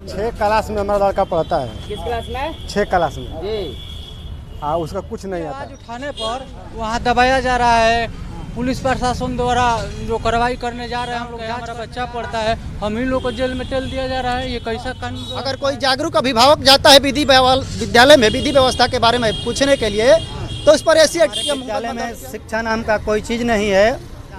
6 class में हमारा लड़का पढ़ता है। किस क्लास में? 6 क्लास में जी। हाँ, उसका कुछ नहीं आता। आवाज उठाने पर वहाँ दबाया जा रहा है। पुलिस प्रशासन द्वारा जो कार्रवाई करने जा रहे हैं, हम लोग हमारा बच्चा पढ़ता है, हम ही लोग को जेल में टेल दिया जा रहा है। ये कैसा कानून? अगर कोई जागरूक अभिभावक जाता है विद्यालय में विधि व्यवस्था के बारे में पूछने के लिए, तो इस पर ऐसी विद्यालय में शिक्षा नाम का कोई चीज़ नहीं है।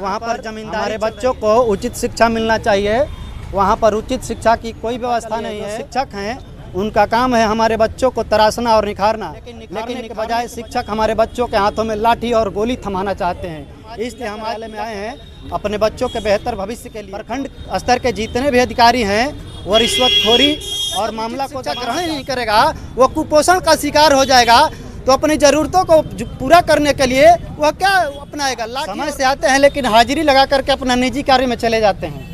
वहाँ पर जमींदारी बच्चों को उचित शिक्षा मिलना चाहिए। वहाँ पर उचित शिक्षा की कोई व्यवस्था नहीं है। शिक्षक हैं, उनका काम है हमारे बच्चों को तराशना और निखारना, लेकिन के बजाय शिक्षक हमारे बच्चों के हाथों में लाठी और गोली थमाना चाहते हैं। इसलिए हम विद्यालय में आए हैं अपने बच्चों के बेहतर भविष्य के लिए। प्रखंड स्तर के जितने भी अधिकारी हैं वो रिश्वतखोरी और मामला को ग्रहण नहीं करेगा, वो कुपोषण का शिकार हो जाएगा, तो अपनी ज़रूरतों को पूरा करने के लिए वह क्या अपनाएगा? समय से आते हैं लेकिन हाजिरी लगा करके अपना निजी कार्य में चले जाते हैं।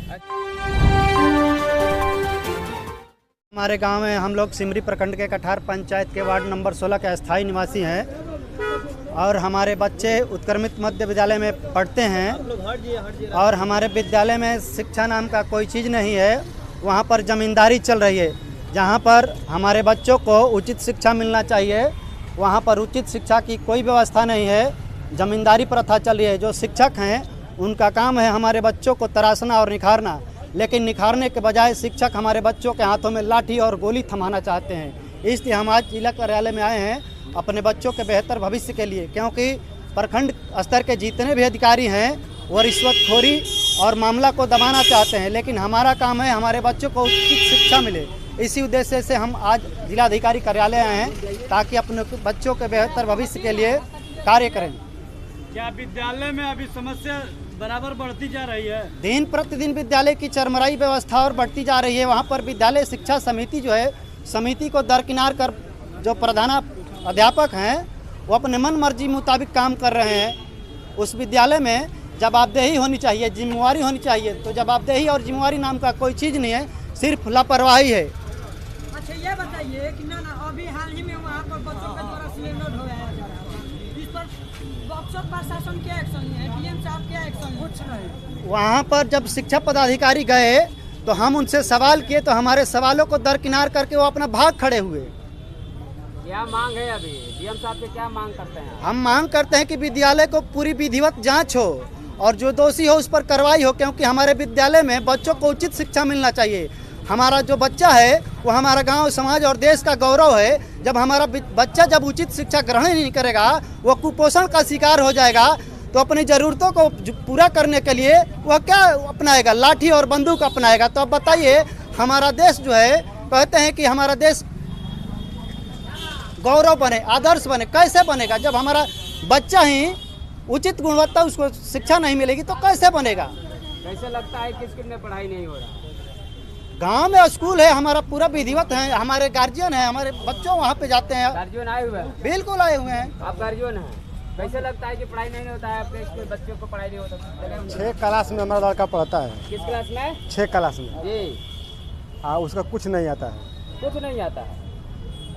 हमारे गांव में हम लोग सिमरी प्रखंड के कठार पंचायत के वार्ड नंबर 16 के अस्थायी निवासी हैं और हमारे बच्चे उत्क्रमित मध्य विद्यालय में पढ़ते हैं और हमारे विद्यालय में शिक्षा नाम का कोई चीज़ नहीं है। वहां पर ज़मींदारी चल रही है, जहां पर हमारे बच्चों को उचित शिक्षा मिलना चाहिए। वहां पर उचित शिक्षा की कोई व्यवस्था नहीं है, ज़मींदारी प्रथा चल रही है। जो शिक्षक हैं उनका काम है हमारे बच्चों को तराशना और निखारना, लेकिन निखारने के बजाय शिक्षक हमारे बच्चों के हाथों में लाठी और गोली थमाना चाहते हैं। इसलिए हम आज जिला कार्यालय में आए हैं अपने बच्चों के बेहतर भविष्य के लिए, क्योंकि प्रखंड स्तर के जितने भी अधिकारी हैं वो रिश्वतखोरी और मामला को दबाना चाहते हैं, लेकिन हमारा काम है हमारे बच्चों को उचित शिक्षा मिले। इसी उद्देश्य से हम आज जिलाधिकारी कार्यालय आए हैं ताकि अपने बच्चों के बेहतर भविष्य के लिए कार्य करें। क्या विद्यालय में अभी समस्या बराबर बढ़ती जा रही है? दिन प्रतिदिन विद्यालय की चरमराई व्यवस्था और बढ़ती जा रही है। वहाँ पर विद्यालय शिक्षा समिति जो है, समिति को दरकिनार कर जो प्रधान अध्यापक हैं वो अपने मन मर्जी मुताबिक काम कर रहे हैं। उस विद्यालय में जवाबदेही होनी चाहिए, जिम्मेवारी होनी चाहिए, तो जवाबदेही और जिम्मेवारी नाम का कोई चीज़ नहीं है, सिर्फ लापरवाही है। अच्छा ये बताइए कि ना अभी हाल ही में वहाँ पर बच्चों के द्वारा सिलेंडर ढोया जा रहा है, इस पर बक्सर प्रशासन क्या एक्शन है, डीएम साहब क्या एक्शन? कुछ नहीं। वहाँ पर जब शिक्षा पदाधिकारी गए तो हम उनसे सवाल किए तो हमारे सवालों को दरकिनार करके वो अपना भाग खड़े हुए। क्या मांग है अभी डीएम साहब से? क्या मांग करते हैं? हम मांग करते हैं कि विद्यालय को पूरी विधिवत जांच हो और जो दोषी हो उस पर कार्रवाई हो, क्योंकि हमारे विद्यालय में बच्चों को उचित शिक्षा मिलना चाहिए। हमारा जो बच्चा है वो हमारा गांव, समाज और देश का गौरव है। जब हमारा बच्चा जब उचित शिक्षा ग्रहण नहीं करेगा, वो कुपोषण का शिकार हो जाएगा, तो अपनी ज़रूरतों को पूरा करने के लिए वह क्या अपनाएगा? लाठी और बंदूक अपनाएगा। तो अब बताइए, हमारा देश जो है, कहते हैं कि हमारा देश गौरव बने, आदर्श बने, कैसे बनेगा? जब हमारा बच्चा ही उचित गुणवत्ता उसको शिक्षा नहीं मिलेगी तो कैसे बनेगा? कैसे लगता है किस कितने पढ़ाई नहीं हो रहा? गांव में स्कूल है, हमारा पूरा विधिवत है, हमारे गार्जियन है, हमारे बच्चों वहाँ पे जाते हैं। गार्जियन आए हुए हैं? बिल्कुल आए हुए हैं। आप गार्जियन हैं, कैसे लगता है कि पढ़ाई नहीं होता है आपके स्कूल? बच्चों को पढ़ाई नहीं होता? 6 क्लास में हमारा लड़का पढ़ता है। किस क्लास में? 6 क्लास में। जी। हाँ, उसका कुछ नहीं आता है। कुछ नहीं आता है?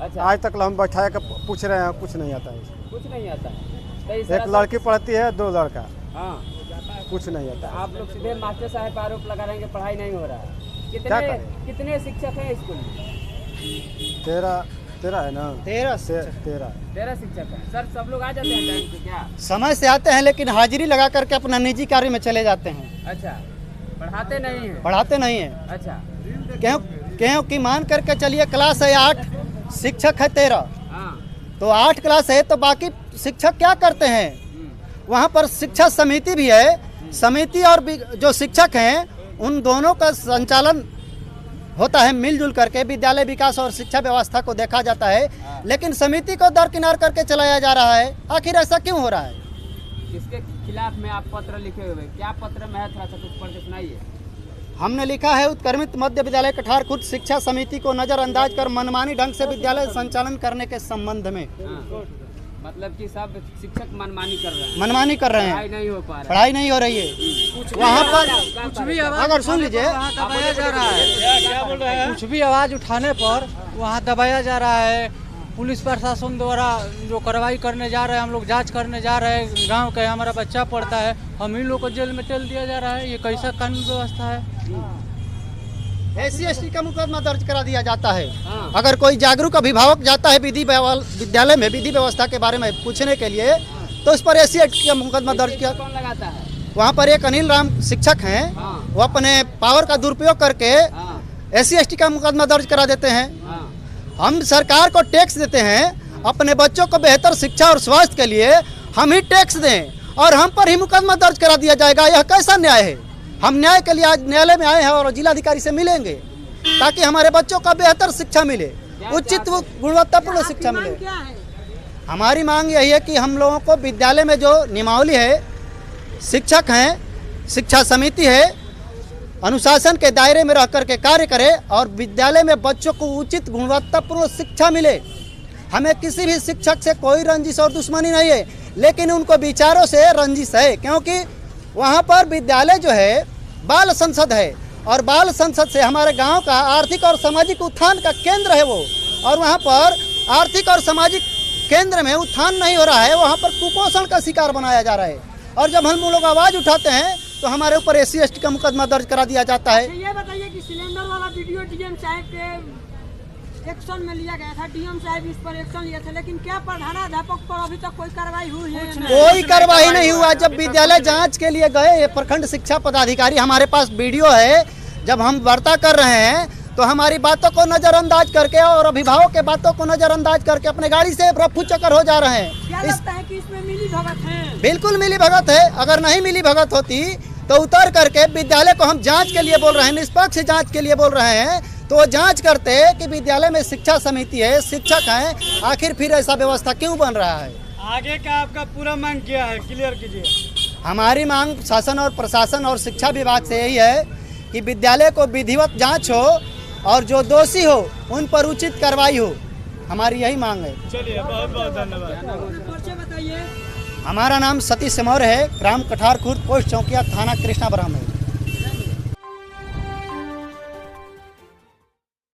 अच्छा, आज तक हम बैठा कर पूछ रहे हैं, कुछ नहीं आता है। कुछ नहीं आता है। तो इस एक तरह से- लड़की पढ़ती है, 2 लड़का, हाँ, कुछ नहीं आता है। आप लोग सीधे मास्टर साहब पर आरोप लगा रहे हैं कि पढ़ाई नहीं हो रहा है। क्या कितने करें? कितने शिक्षक हैं स्कूल में? 13 है ना? 13 13 शिक्षक हैं। सर सब लोग आ जाते हैं टाइम से क्या? समय से आते हैं लेकिन हाजिरी लगा करके अपना निजी कार्य में चले जाते हैं। अच्छा, पढ़ाते नहीं हैं? पढ़ाते नहीं हैं। अच्छा, क्योंकि मान करके चलिए क्लास है 8, शिक्षक है 13, हाँ। तो 8 क्लास है तो बाकी शिक्षक क्या करते हैं? वहाँ पर शिक्षा समिति भी है। समिति और जो शिक्षक हैं उन दोनों का संचालन होता है मिलजुल करके। विद्यालय विकास और शिक्षा व्यवस्था को देखा जाता है, लेकिन समिति को दरकिनार करके चलाया जा रहा है। आखिर ऐसा क्यों हो रहा है? इसके खिलाफ में आप पत्र लिखे हुए, क्या पत्र में है? थोड़ा सा कुछ पढ़ के सुनाइए। हमने लिखा है, उत्क्रमित मध्य विद्यालय कठार खुद शिक्षा समिति को नज़रअंदाज कर मनमानी ढंग से विद्यालय संचालन करने के संबंध में। हाँ। मतलब कि सब शिक्षक मनमानी कर रहे हैं? मनमानी कर रहे पढ़ाई हैं, नहीं हो पा रहा है। पढ़ाई नहीं हो रही है। वहाँ पर कुछ भी आवाज अगर सुन लीजिए, वहाँ दबाया जा रहा है। क्या बोल रहे हैं? कुछ भी आवाज उठाने पर वहाँ दबाया जा रहा है। पुलिस प्रशासन द्वारा जो कार्रवाई करने जा रहे हैं, हम लोग जांच करने जा रहे हैं। गांव का हमारा बच्चा पढ़ता है, हम ही लोग को जेल में टेल दिया जा रहा है। ये कैसा कानून व्यवस्था है? SC/ST का मुकदमा दर्ज करा दिया जाता है। हाँ। अगर कोई जागरूक अभिभावक जाता है विद्यालय में विधि व्यवस्था के बारे में पूछने के लिए, तो उस पर SC/ST का मुकदमा दर्ज किया। कौन लगाता है? वहाँ पर एक अनिल राम शिक्षक हैं, हाँ। वो अपने पावर का दुरुपयोग करके हाँ, SC/ST का मुकदमा दर्ज करा देते हैं। हाँ, हम सरकार को टैक्स देते हैं, अपने बच्चों को बेहतर शिक्षा और स्वास्थ्य के लिए हम ही टैक्स दें और हम पर ही मुकदमा दर्ज करा दिया जाएगा। यह कैसा न्याय है? हम न्याय के लिए आज न्यायालय में आए हैं और जिलाधिकारी से मिलेंगे ताकि हमारे बच्चों का बेहतर शिक्षा मिले, उचित गुणवत्तापूर्ण शिक्षा आपकी मिले। मांग क्या है? हमारी मांग यही है कि हम लोगों को विद्यालय में जो नियमावली है, शिक्षक हैं, शिक्षा समिति है, अनुशासन के दायरे में रह करके कार्य करे और विद्यालय में बच्चों को उचित गुणवत्तापूर्ण शिक्षा मिले। हमें किसी भी शिक्षक से कोई रंजिश और दुश्मनी नहीं है, लेकिन उनको विचारों से रंजिश है, क्योंकि वहाँ पर विद्यालय जो है बाल संसद है और बाल संसद से हमारे गांव का आर्थिक और सामाजिक उत्थान का केंद्र है वो, और वहाँ पर आर्थिक और सामाजिक केंद्र में उत्थान नहीं हो रहा है, वहाँ पर कुपोषण का शिकार बनाया जा रहा है। और जब हम लोग आवाज़ उठाते हैं तो हमारे ऊपर SC/ST का मुकदमा दर्ज करा दिया जाता है। ये बताइए कि सिलेंडर वाला वीडियो DM साहब के एक्शन में लिया गया था, DM साहब इस पर एक्शन लिया था, लेकिन क्या प्रधानाध्यापक पर अभी तक कोई कार्रवाई हुई है? कोई कार्रवाई नहीं हुआ। जब विद्यालय जांच के लिए गए प्रखंड शिक्षा पदाधिकारी, हमारे पास वीडियो है, जब हम वार्ता कर रहे हैं तो हमारी बातों को नजरअंदाज करके और अभिभावक के बातों को नजरअंदाज करके अपने गाड़ी से रफू चक्कर हो जा रहे क्या हैं। लगता है कि इसमें मिली भगत है? बिल्कुल मिली भगत है। अगर नहीं मिली भगत होती तो उतर करके विद्यालय को हम जांच के लिए बोल रहे हैं, निष्पक्ष जांच के लिए बोल रहे हैं, तो वो जांच करते कि विद्यालय में शिक्षा समिति है, शिक्षक हैं, आखिर फिर ऐसा व्यवस्था क्यों बन रहा है? आगे का आपका पूरा मांग क्या है, क्लियर कीजिए। हमारी मांग शासन और प्रशासन और शिक्षा विभाग से यही है कि विद्यालय को विधिवत जांच हो और जो दोषी हो उन पर उचित कार्रवाई हो। हमारी यही मांग है। चलिए, बहुत बहुत धन्यवाद। अपना परिचय बताइए। हमारा नाम सतीश मौर्य है, ग्राम कठार खुर्द, पोस्ट चौकिया, थाना कृष्णा बराम है।